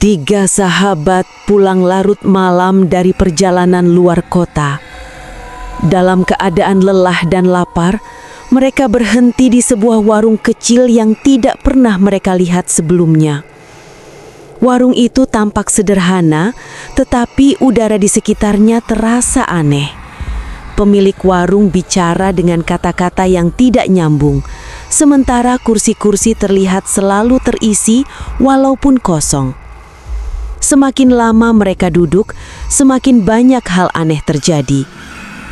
Tiga sahabat pulang larut malam dari perjalanan luar kota. Dalam keadaan lelah dan lapar, mereka berhenti di sebuah warung kecil yang tidak pernah mereka lihat sebelumnya. Warung itu tampak sederhana, tetapi udara di sekitarnya terasa aneh. Pemilik warung bicara dengan kata-kata yang tidak nyambung, sementara kursi-kursi terlihat selalu terisi walaupun kosong. Semakin lama mereka duduk, semakin banyak hal aneh terjadi.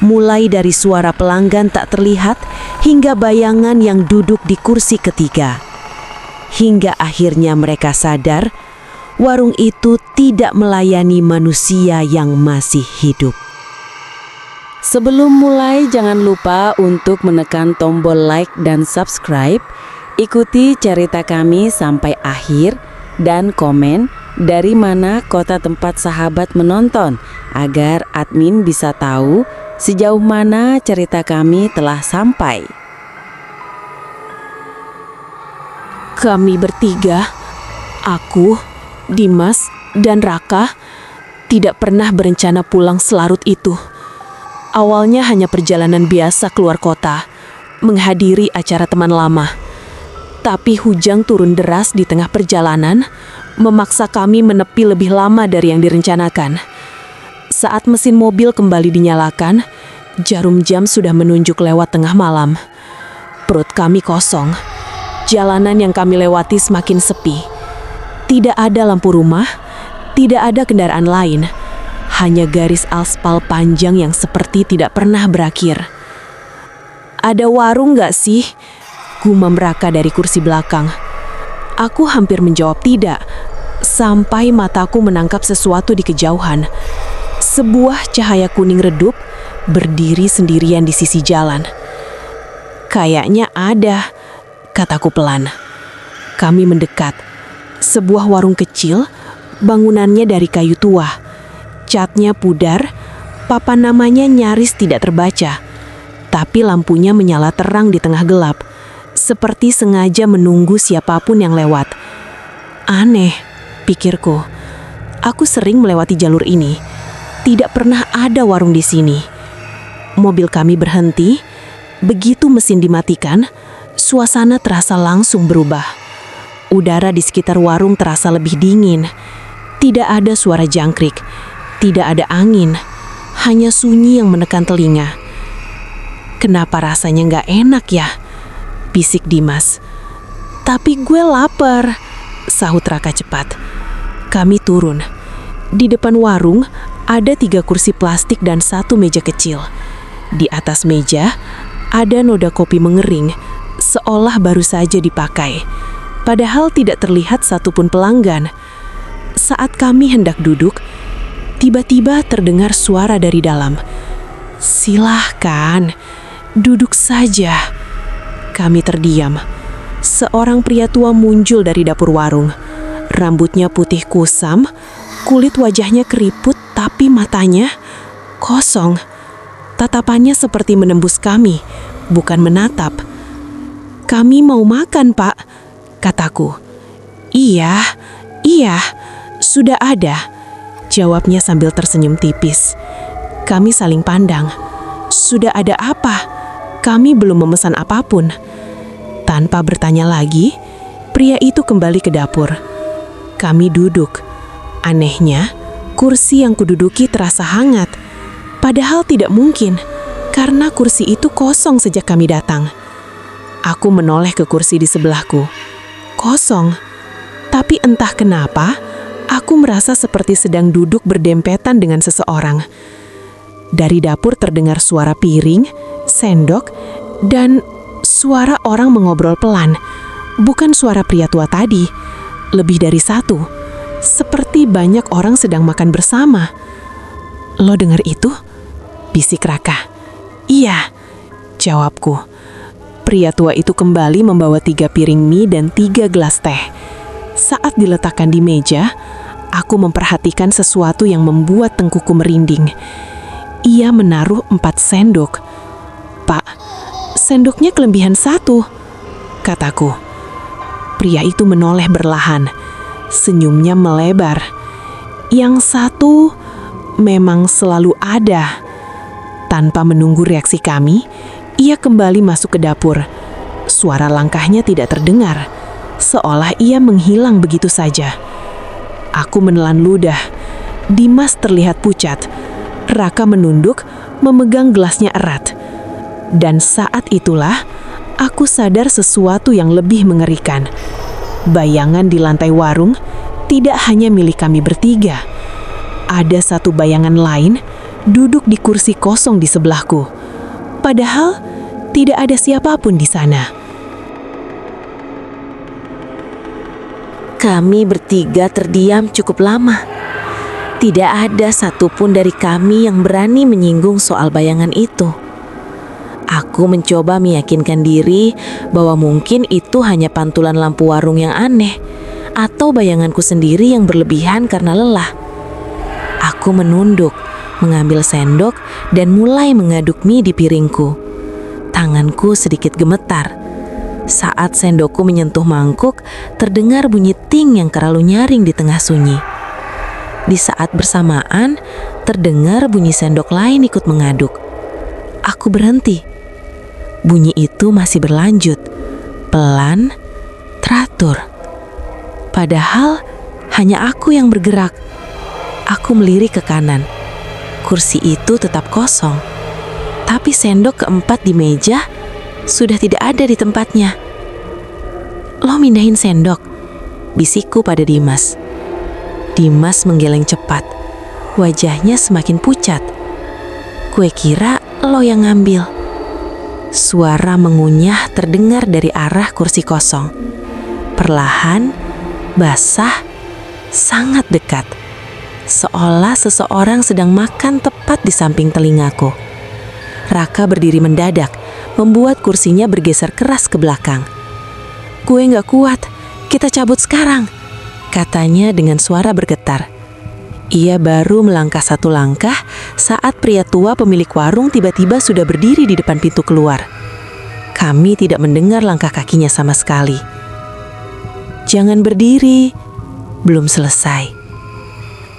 Mulai dari suara pelanggan tak terlihat hingga bayangan yang duduk di kursi ketiga. Hingga akhirnya mereka sadar, warung itu tidak melayani manusia yang masih hidup. Sebelum mulai, jangan lupa untuk menekan tombol like dan subscribe. Ikuti cerita kami sampai akhir dan komen dari mana kota tempat sahabat menonton agar admin bisa tahu sejauh mana cerita kami telah sampai. Kami bertiga, aku, Dimas, dan Raka, tidak pernah berencana pulang selarut itu. Awalnya hanya perjalanan biasa keluar kota, menghadiri acara teman lama. Tapi hujan turun deras di tengah perjalanan, memaksa kami menepi lebih lama dari yang direncanakan. Saat mesin mobil kembali dinyalakan, jarum jam sudah menunjuk lewat tengah malam. Perut kami kosong. Jalanan yang kami lewati semakin sepi. Tidak ada lampu rumah, tidak ada kendaraan lain. Hanya garis aspal panjang yang seperti tidak pernah berakhir. "Ada warung gak sih?" gumam Raka dari kursi belakang. Aku hampir menjawab tidak, sampai mataku menangkap sesuatu di kejauhan. Sebuah cahaya kuning redup berdiri sendirian di sisi jalan. "Kayaknya ada," kataku pelan. Kami mendekat. Sebuah warung kecil, bangunannya dari kayu tua. Catnya pudar, papan namanya nyaris tidak terbaca. Tapi lampunya menyala terang di tengah gelap, seperti sengaja menunggu siapapun yang lewat. Aneh, pikirku. Aku sering melewati jalur ini. Tidak pernah ada warung di sini. Mobil kami berhenti. Begitu mesin dimatikan, suasana terasa langsung berubah. Udara di sekitar warung terasa lebih dingin. Tidak ada suara jangkrik. Tidak ada angin. Hanya sunyi yang menekan telinga. "Kenapa rasanya nggak enak ya?" bisik Dimas. "Tapi gue lapar," sahut Raka cepat. Kami turun. Di depan warung ada 3 kursi plastik dan 1 meja kecil. Di atas meja ada noda kopi mengering, seolah baru saja dipakai. Padahal tidak terlihat satupun pelanggan. Saat kami hendak duduk, tiba-tiba terdengar suara dari dalam. "Silahkan, duduk saja." Kami terdiam. Seorang pria tua muncul dari dapur warung. Rambutnya putih kusam, kulit wajahnya keriput, tapi matanya kosong. Tatapannya seperti menembus kami, bukan menatap. "Kami mau makan, Pak," kataku. Iya, sudah ada," jawabnya sambil tersenyum tipis. Kami saling pandang. Sudah ada apa? Kami belum memesan apapun. Tanpa bertanya lagi, pria itu kembali ke dapur. Kami duduk. Anehnya, kursi yang kududuki terasa hangat. Padahal tidak mungkin, karena kursi itu kosong sejak kami datang. Aku menoleh ke kursi di sebelahku. Kosong. Tapi entah kenapa, aku merasa seperti sedang duduk berdempetan dengan seseorang. Dari dapur terdengar suara piring, sendok, dan suara orang mengobrol pelan. Bukan suara pria tua tadi, lebih dari 1. Seperti banyak orang sedang makan bersama. "Lo dengar itu?" bisik Raka. "Iya," jawabku. Pria tua itu kembali membawa 3 piring mie dan 3 gelas teh. Saat diletakkan di meja, aku memperhatikan sesuatu yang membuat tengkuku merinding. Ia menaruh 4 sendok. "Pak, sendoknya kelebihan 1, kataku. Pria itu menoleh berlahan. Senyumnya melebar. Yang satu memang selalu ada. Tanpa menunggu reaksi kami, ia kembali masuk ke dapur. Suara langkahnya tidak terdengar, seolah ia menghilang begitu saja. Aku menelan ludah. Dimas terlihat pucat. Raka menunduk, memegang gelasnya erat. Dan saat itulah, aku sadar sesuatu yang lebih mengerikan. Bayangan di lantai warung tidak hanya milik kami bertiga. Ada satu bayangan lain duduk di kursi kosong di sebelahku. Padahal tidak ada siapapun di sana. Kami bertiga terdiam cukup lama. Tidak ada satupun dari kami yang berani menyinggung soal bayangan itu. Aku mencoba meyakinkan diri bahwa mungkin itu hanya pantulan lampu warung yang aneh, atau bayanganku sendiri yang berlebihan karena lelah. Aku menunduk, mengambil sendok, dan mulai mengaduk mie di piringku. Tanganku sedikit gemetar. Saat sendokku menyentuh mangkuk, terdengar bunyi ting yang terlalu nyaring di tengah sunyi. Di saat bersamaan, terdengar bunyi sendok lain ikut mengaduk. Aku berhenti. Bunyi itu masih berlanjut, pelan, teratur. Padahal hanya aku yang bergerak. Aku melirik ke kanan. Kursi itu tetap kosong. Tapi sendok keempat di meja sudah tidak ada di tempatnya. "Lo mindahin sendok," bisikku pada Dimas. Dimas menggeleng cepat. Wajahnya semakin pucat. "Kue kira lo yang ngambil." Suara mengunyah terdengar dari arah kursi kosong. Perlahan, basah, sangat dekat. Seolah seseorang sedang makan tepat di samping telingaku. Raka berdiri mendadak, membuat kursinya bergeser keras ke belakang. "Gue gak kuat, kita cabut sekarang," katanya dengan suara bergetar. Ia baru melangkah satu langkah saat pria tua pemilik warung tiba-tiba sudah berdiri di depan pintu keluar. Kami tidak mendengar langkah kakinya sama sekali. "Jangan berdiri," belum selesai.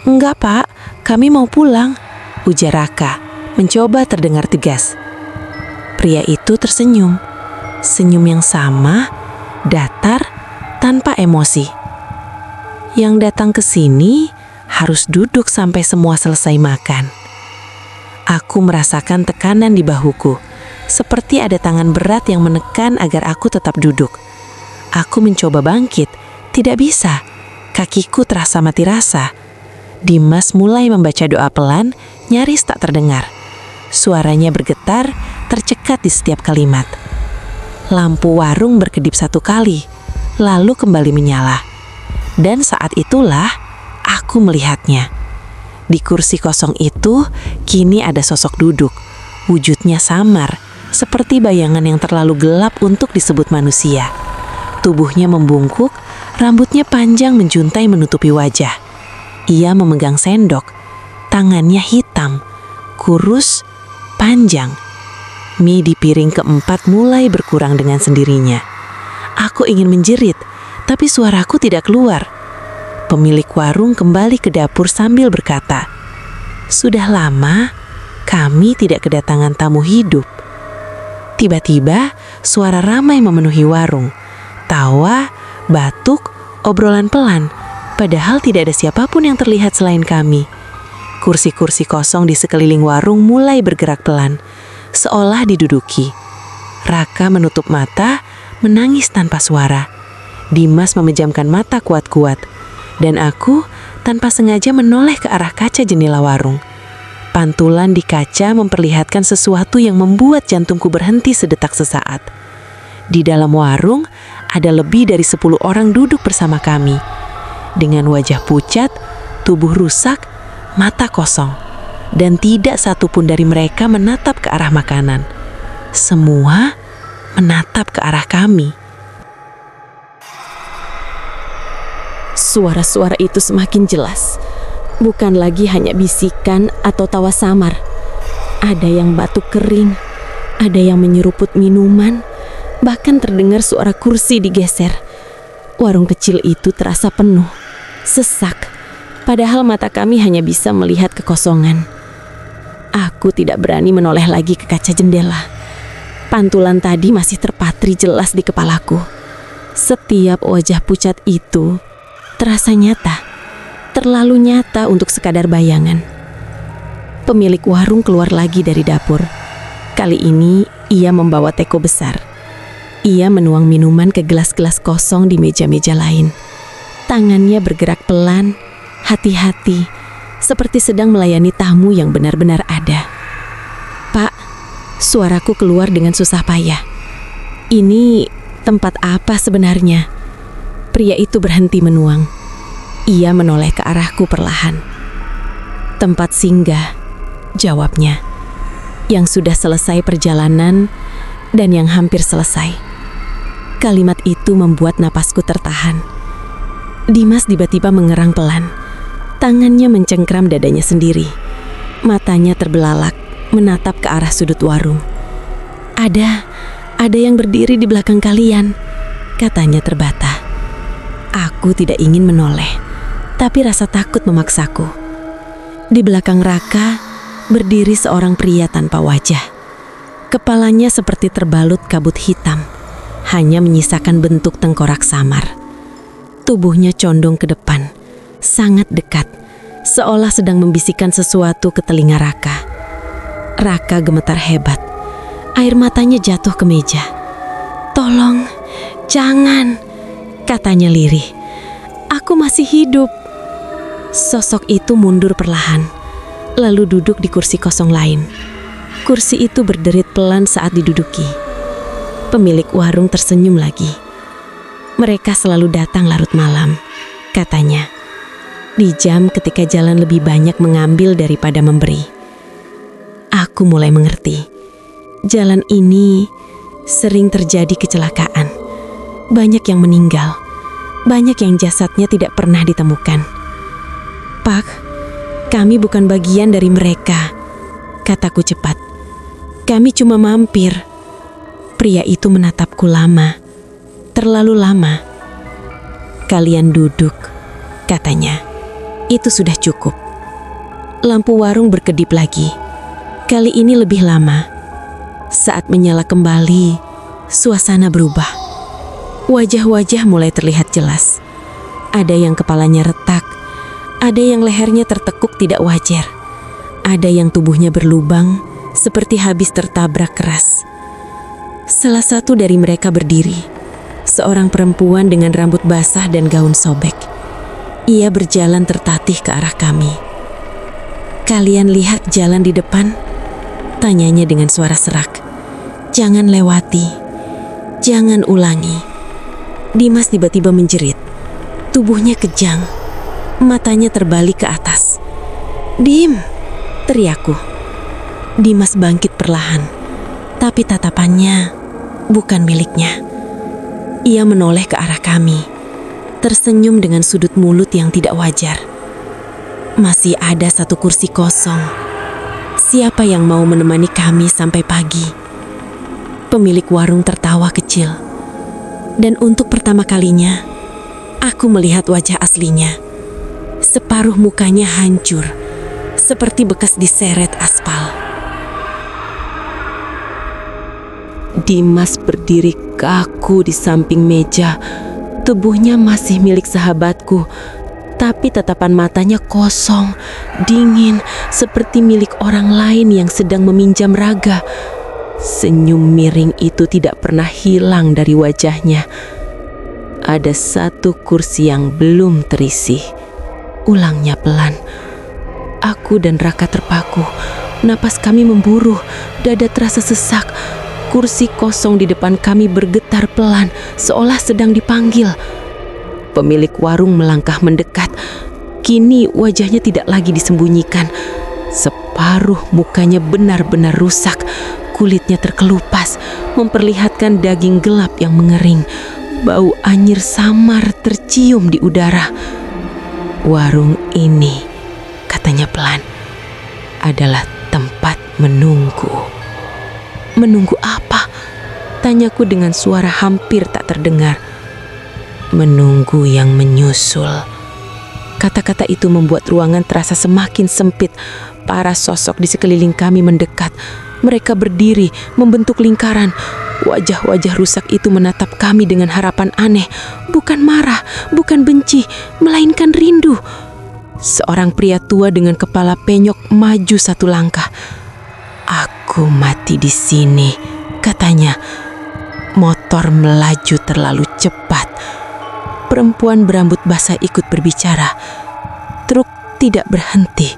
"Enggak, Pak, kami mau pulang," ujar Raka, mencoba terdengar tegas. Pria itu tersenyum. Senyum yang sama, datar, tanpa emosi. Yang datang ke sini harus duduk sampai semua selesai makan. Aku merasakan tekanan di bahuku, seperti ada tangan berat yang menekan agar aku tetap duduk. Aku mencoba bangkit, tidak bisa. Kakiku terasa mati rasa. Dimas mulai membaca doa pelan, nyaris tak terdengar. Suaranya bergetar, tercekat di setiap kalimat. Lampu warung berkedip satu kali, lalu kembali menyala. Dan saat itulah aku melihatnya. Di kursi kosong itu, kini ada sosok duduk. Wujudnya samar, seperti bayangan yang terlalu gelap untuk disebut manusia. Tubuhnya membungkuk, rambutnya panjang menjuntai menutupi wajah. Ia memegang sendok, tangannya hitam, kurus, panjang. Mie di piring keempat mulai berkurang dengan sendirinya. Aku ingin menjerit, tapi suaraku tidak keluar. Pemilik warung kembali ke dapur sambil berkata, "Sudah lama kami tidak kedatangan tamu hidup." Tiba-tiba suara ramai memenuhi warung. Tawa, batuk, obrolan pelan, padahal tidak ada siapapun yang terlihat selain kami. Kursi-kursi kosong di sekeliling warung mulai bergerak pelan, seolah diduduki. Raka menutup mata, menangis tanpa suara. Dimas memejamkan mata kuat-kuat, dan aku tanpa sengaja menoleh ke arah kaca jendela warung. Pantulan di kaca memperlihatkan sesuatu yang membuat jantungku berhenti sedetak sesaat. Di dalam warung ada lebih dari 10 orang duduk bersama kami. Dengan wajah pucat, tubuh rusak, mata kosong. Dan tidak satupun dari mereka menatap ke arah makanan. Semua menatap ke arah kami. Suara-suara itu semakin jelas. Bukan lagi hanya bisikan atau tawa samar. Ada yang batuk kering, ada yang menyeruput minuman, bahkan terdengar suara kursi digeser. Warung kecil itu terasa penuh. sesak, padahal mata kami hanya bisa melihat kekosongan. Aku tidak berani menoleh lagi ke kaca jendela. Pantulan tadi masih terpatri jelas di kepalaku. Setiap wajah pucat itu terasa nyata, terlalu nyata untuk sekadar bayangan. Pemilik warung keluar lagi dari dapur. Kali ini ia membawa teko besar. Ia menuang minuman ke gelas-gelas kosong di meja-meja lain. Tangannya bergerak pelan, hati-hati, seperti sedang melayani tamu yang benar-benar ada. "Pak," suaraku keluar dengan susah payah. "Ini tempat apa sebenarnya?" Pria itu berhenti menuang. Ia menoleh ke arahku perlahan. "Tempat singgah," jawabnya. "Yang sudah selesai perjalanan dan yang hampir selesai." Kalimat itu membuat napasku tertahan. Dimas tiba-tiba mengerang pelan. Tangannya mencengkram dadanya sendiri. Matanya terbelalak, menatap ke arah sudut warung. Ada yang berdiri di belakang kalian," katanya terbata. Aku tidak ingin menoleh, tapi rasa takut memaksaku. Di belakang Raka berdiri seorang pria tanpa wajah. Kepalanya seperti terbalut kabut hitam, hanya menyisakan bentuk tengkorak samar. Tubuhnya condong ke depan, sangat dekat, seolah sedang membisikkan sesuatu ke telinga Raka. Raka gemetar hebat. Air matanya jatuh ke meja. "Tolong, jangan," katanya lirih. "Aku masih hidup." Sosok itu mundur perlahan, lalu duduk di kursi kosong lain. Kursi itu berderit pelan saat diduduki. Pemilik warung tersenyum lagi. "Mereka selalu datang larut malam," katanya. "Di jam ketika jalan lebih banyak mengambil daripada memberi." Aku mulai mengerti. Jalan ini sering terjadi kecelakaan. Banyak yang meninggal. Banyak yang jasadnya tidak pernah ditemukan. "Pak, kami bukan bagian dari mereka," kataku cepat. "Kami cuma mampir." Pria itu menatapku lama, terlalu lama. "Kalian duduk," katanya. "Itu sudah cukup." Lampu warung berkedip lagi. Kali ini lebih lama. Saat menyala kembali, suasana berubah. Wajah-wajah mulai terlihat jelas. Ada yang kepalanya retak, ada yang lehernya tertekuk tidak wajar, ada yang tubuhnya berlubang seperti habis tertabrak keras. Salah satu dari mereka berdiri, seorang perempuan dengan rambut basah dan gaun sobek. Ia berjalan tertatih ke arah kami. "Kalian lihat jalan di depan?" tanyanya dengan suara serak. "Jangan lewati, jangan ulangi." Dimas tiba-tiba menjerit. Tubuhnya kejang, matanya terbalik ke atas. "Dim!" teriakku. Dimas bangkit perlahan, tapi tatapannya bukan miliknya. Ia menoleh ke arah kami, tersenyum dengan sudut mulut yang tidak wajar. "Masih ada satu kursi kosong. Siapa yang mau menemani kami sampai pagi?" Pemilik warung tertawa kecil. Dan untuk pertama kalinya, aku melihat wajah aslinya. Separuh mukanya hancur, seperti bekas diseret aspal. Dimas berdiri kaku di samping meja. Tubuhnya masih milik sahabatku, tapi tatapan matanya kosong, dingin, seperti milik orang lain yang sedang meminjam raga. Senyum miring itu tidak pernah hilang dari wajahnya. "Ada satu kursi yang belum terisi," ulangnya pelan. Aku dan Raka terpaku. Napas kami memburuh, dada terasa sesak. Kursi kosong di depan kami bergetar pelan, seolah sedang dipanggil. Pemilik warung melangkah mendekat. Kini wajahnya tidak lagi disembunyikan. Separuh mukanya benar-benar rusak. Kulitnya terkelupas, memperlihatkan daging gelap yang mengering. Bau anyir samar tercium di udara. "Warung ini," katanya pelan, "adalah tempat menunggu." "Menunggu apa?" tanyaku dengan suara hampir tak terdengar. "Menunggu yang menyusul," Kata-kata itu membuat ruangan terasa semakin sempit. Para sosok di sekeliling kami mendekat. Mereka berdiri, membentuk lingkaran. Wajah-wajah rusak itu menatap kami dengan harapan aneh. Bukan marah, bukan benci, melainkan rindu. Seorang pria tua dengan kepala penyok maju satu langkah. "Aku mati di sini," katanya. Motor melaju terlalu cepat. Perempuan berambut basah ikut berbicara. Truk tidak berhenti.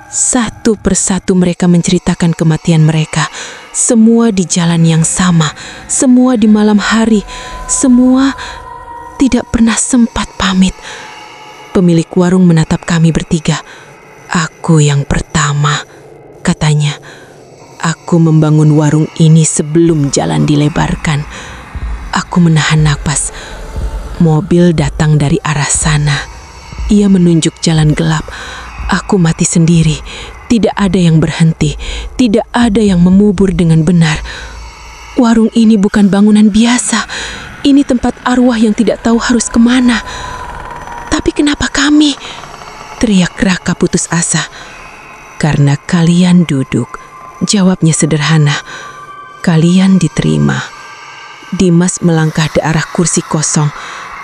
Satu persatu mereka menceritakan kematian mereka. Semua di jalan yang sama, semua di malam hari, semua tidak pernah sempat pamit. Pemilik warung menatap kami bertiga. "Aku yang pertama," katanya. "Aku membangun warung ini sebelum jalan dilebarkan." Aku menahan napas. Mobil datang dari arah sana. Ia menunjuk jalan gelap. Aku mati sendiri. Tidak ada yang berhenti. Tidak ada yang memubur dengan benar. Warung ini bukan bangunan biasa. Ini tempat arwah yang tidak tahu harus kemana. "Tapi kenapa kami?" teriak Raka putus asa. "Karena kalian duduk," jawabnya sederhana. "Kalian diterima." Dimas melangkah ke arah kursi kosong.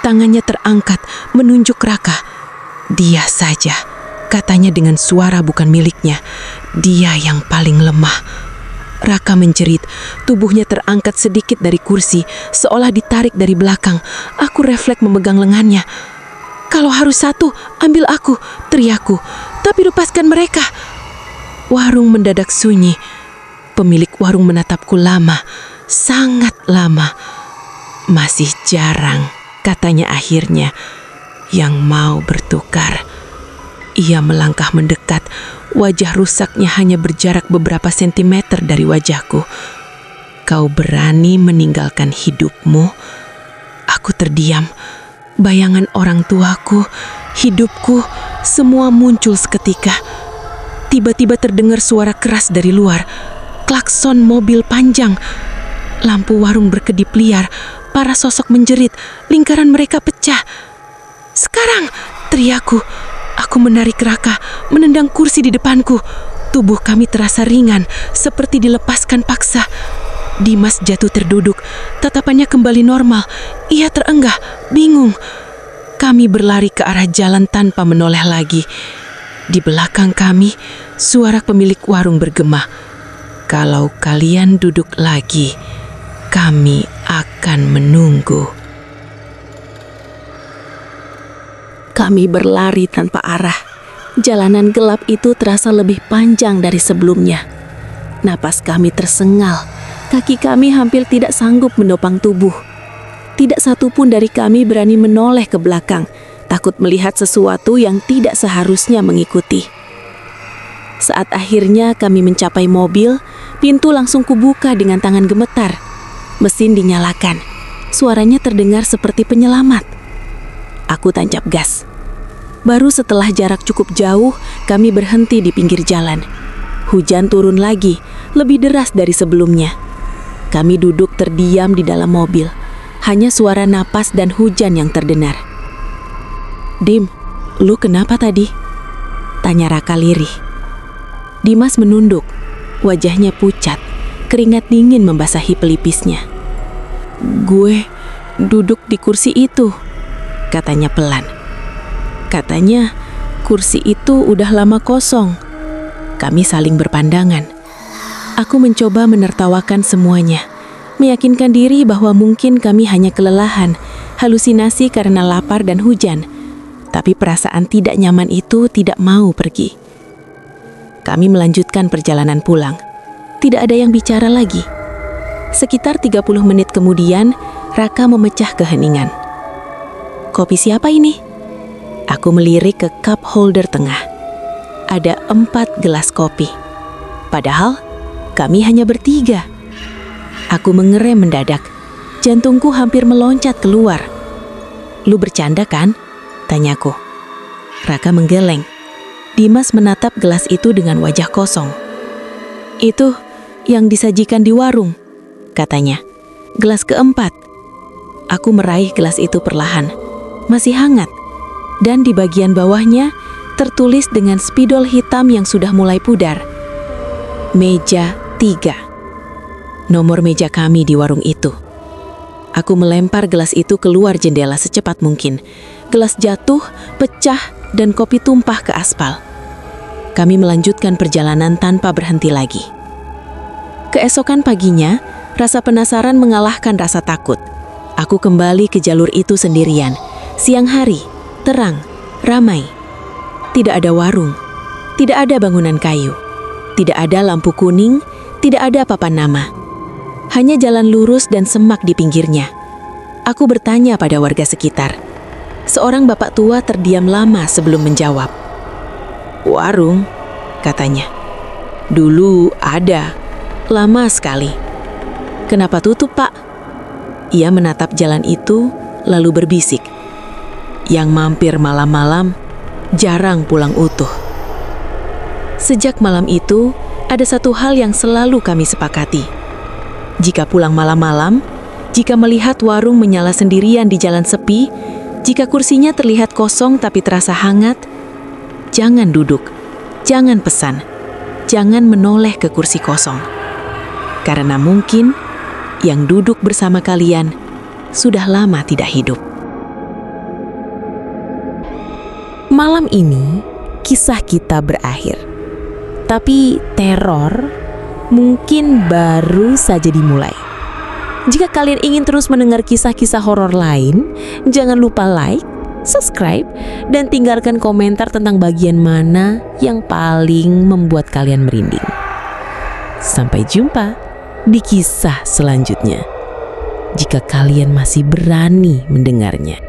Tangannya terangkat menunjuk Raka. "Dia saja," katanya dengan suara bukan miliknya. "Dia yang paling lemah." Raka menjerit. Tubuhnya terangkat sedikit dari kursi, seolah ditarik dari belakang. Aku refleks memegang lengannya. "Kalau harus satu, ambil aku," teriakku. "Tapi lepaskan mereka." Warung mendadak sunyi. Pemilik warung menatapku lama, sangat lama. "Masih jarang," katanya akhirnya, "yang mau bertukar." Ia melangkah mendekat. Wajah rusaknya hanya berjarak beberapa sentimeter dari wajahku. "Kau berani meninggalkan hidupmu?" Aku terdiam. Bayangan orang tuaku, hidupku, semua muncul seketika. Tiba-tiba terdengar suara keras dari luar. Klakson mobil panjang. Lampu warung berkedip liar. Para sosok menjerit. Lingkaran mereka pecah. "Sekarang!" teriakku. Aku menarik Raka, menendang kursi di depanku. Tubuh kami terasa ringan, seperti dilepaskan paksa. Dimas jatuh terduduk. Tatapannya kembali normal. Ia terenggah, bingung. Kami berlari ke arah jalan tanpa menoleh lagi. Di belakang kami, suara pemilik warung bergema. "Kalau kalian duduk lagi, kami akan menunggu." Kami berlari tanpa arah. Jalanan gelap itu terasa lebih panjang dari sebelumnya. Napas kami tersengal. Kaki kami hampir tidak sanggup menopang tubuh. Tidak satu pun dari kami berani menoleh ke belakang, takut melihat sesuatu yang tidak seharusnya mengikuti. Saat akhirnya kami mencapai mobil, pintu langsung kubuka dengan tangan gemetar. Mesin dinyalakan. Suaranya terdengar seperti penyelamat. Aku tancap gas. Baru setelah jarak cukup jauh, kami berhenti di pinggir jalan. Hujan turun lagi, lebih deras dari sebelumnya. Kami duduk terdiam di dalam mobil. Hanya suara napas dan hujan yang terdengar. "Dim, lu kenapa tadi?" tanya Raka lirih. Dimas menunduk. Wajahnya pucat. Keringat dingin membasahi pelipisnya. "Gue duduk di kursi itu," katanya pelan. Katanya kursi itu udah lama kosong. Kami saling berpandangan. Aku mencoba menertawakan semuanya, meyakinkan diri bahwa mungkin kami hanya kelelahan, halusinasi karena lapar dan hujan. Tapi perasaan tidak nyaman itu tidak mau pergi. Kami melanjutkan perjalanan pulang. Tidak ada yang bicara lagi. Sekitar 30 menit kemudian, Raka memecah keheningan. "Kopi siapa ini?" Aku melirik ke cup holder tengah. Ada 4 gelas kopi. Padahal kami hanya bertiga. Aku mengerem mendadak. Jantungku hampir meloncat keluar. "Lu bercanda kan?" tanyaku. Raka menggeleng. Dimas menatap gelas itu dengan wajah kosong. "Itu yang disajikan di warung," katanya. "Gelas keempat." Aku meraih gelas itu perlahan. Masih hangat. dan di bagian bawahnya tertulis dengan spidol hitam yang sudah mulai pudar. Meja 3. Nomor meja kami di warung itu. Aku melempar gelas itu keluar jendela secepat mungkin. Gelas jatuh, pecah, dan kopi tumpah ke aspal. Kami melanjutkan perjalanan tanpa berhenti lagi. Keesokan paginya, rasa penasaran mengalahkan rasa takut. Aku kembali ke jalur itu sendirian. Siang hari, terang, ramai. Tidak ada warung, tidak ada bangunan kayu, tidak ada lampu kuning, tidak ada papan nama. Hanya jalan lurus dan semak di pinggirnya. Aku bertanya pada warga sekitar. Seorang bapak tua terdiam lama sebelum menjawab. "Warung," katanya. "Dulu ada, lama sekali." "Kenapa tutup, Pak?" Ia menatap jalan itu lalu berbisik. "Yang mampir malam-malam jarang pulang utuh." Sejak malam itu, ada satu hal yang selalu kami sepakati. Jika pulang malam-malam, jika melihat warung menyala sendirian di jalan sepi, jika kursinya terlihat kosong tapi terasa hangat, jangan duduk, jangan pesan, jangan menoleh ke kursi kosong. Karena mungkin yang duduk bersama kalian sudah lama tidak hidup. Malam ini, kisah kita berakhir. Tapi teror mungkin baru saja dimulai. Jika kalian ingin terus mendengar kisah-kisah horor lain, jangan lupa like, subscribe, dan tinggalkan komentar tentang bagian mana yang paling membuat kalian merinding. Sampai jumpa di kisah selanjutnya. Jika kalian masih berani mendengarnya.